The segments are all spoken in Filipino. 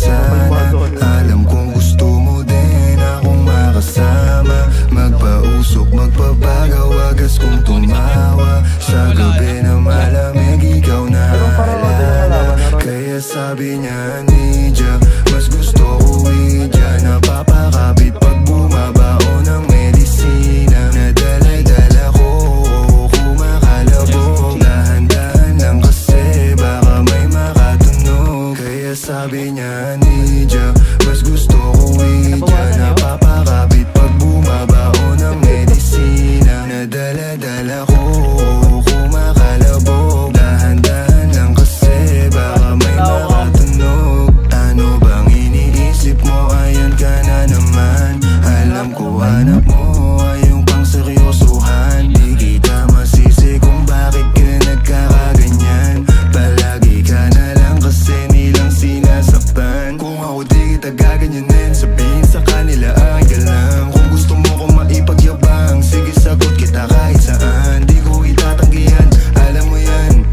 sana. Alam kong gusto mo din akong makasama. Magpausok, magpapagaw, wagas kong tumawa. Sa gabi na malamig, ikaw na alala. Kaya sabi niya, Nidya, mas gusto ko Idya. Napapakapit pag bumabao ng medisina. Nadala-dala ko, kumakalabog. Dahan-dahan lang kasi baka may makatunog. Kaya sabi niya, Nidya, mas gusto ko Idya. Napapakapit pag bumabao ng medisina. Nadala-dala ko, kumakalabog. Dahan-dahan lang kasi baka may makatunog. Ano bang iniisip mo? Ayan ka na naman. Alam ko hanap mo ay yung pang seryosohan. Di kita masisi kung bakit ka nagkakaganyan. Palagi ka na lang kasi nilang sinasaktan. Kung ako di kita gaganyanin, sabihin sa kanila ay ka lang. Kung gusto mo kong maipagyabang, sige sagot kita kahit saan. Di ko itatanggihan, alam mo yan.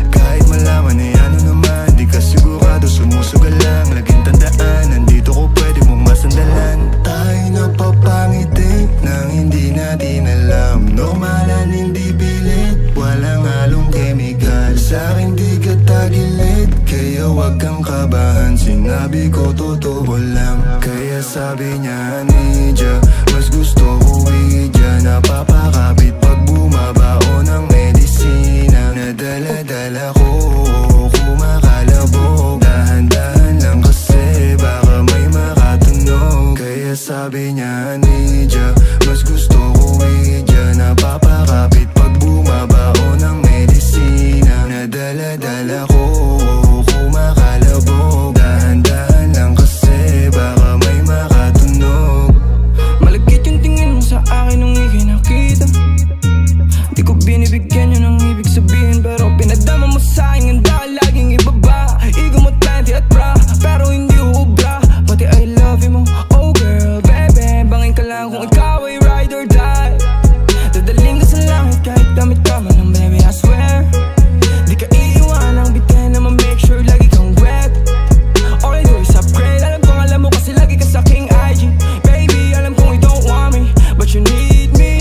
Kahit malaman ay ano naman, di ka sigurado, sumusugal lang. Laging tandaan, nandito ko pwede mong masandalan. Tayo napapangiti nang hindi natin alam. Normalan, hindi pilit, walang halong chemical. Sa'kin di ka tagilid, kaya wag kang kabahan. Sinabi ko totoo lang. Kaya sabi niya, Nidya, mas gusto ko Idya. Napapakapit pag bumabao ng medisina. Nadala-dala ko, kumakalabog. Dahan-dahan lang kasi baka may makatunog. Kaya sabi niya, Nidya, mas gusto ko Idya. Napapakapit pag bumabao ng medisina. Nadala-dala ko, kumakalabog. Dahan-dahan lang kasi baka may makatunog. Malagkit yung tingin mo sa akin nung ika'y nakita. Di ko binibigyan yun ang ibig sabihin, pero pinadama mo sa akin ang dahil laging ibaba. Igo mo tanti at bra, pero hindi ubra. Pati I love you mo, oh girl, baby. Bangin ka lang kung ikaw ay ride or die. Dadaling ka sa langit kahit damit ka man lang, baby, I swear. Di ka iiwanang bitin na ma-make sure lagi kang wet. All I do is upgrade. Alam kong alam mo kasi lagi ka sa aking IG. Baby, alam kong you don't want me, but you need me,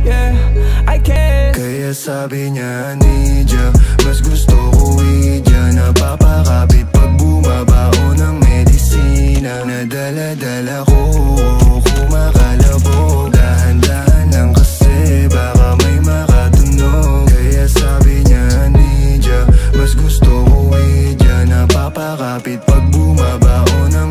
yeah, I can. Kaya sabi niya, Nidya, mas gusto ko Idya. Napapakapit pag bumabao ng medisina. Nadala-dala ko, kumakalabog. Dahan-dahan lang kasi baka may makatunog. Kaya sabi niya, Nidya, mas gusto ko Idya. Napapakapit pag bumabao ng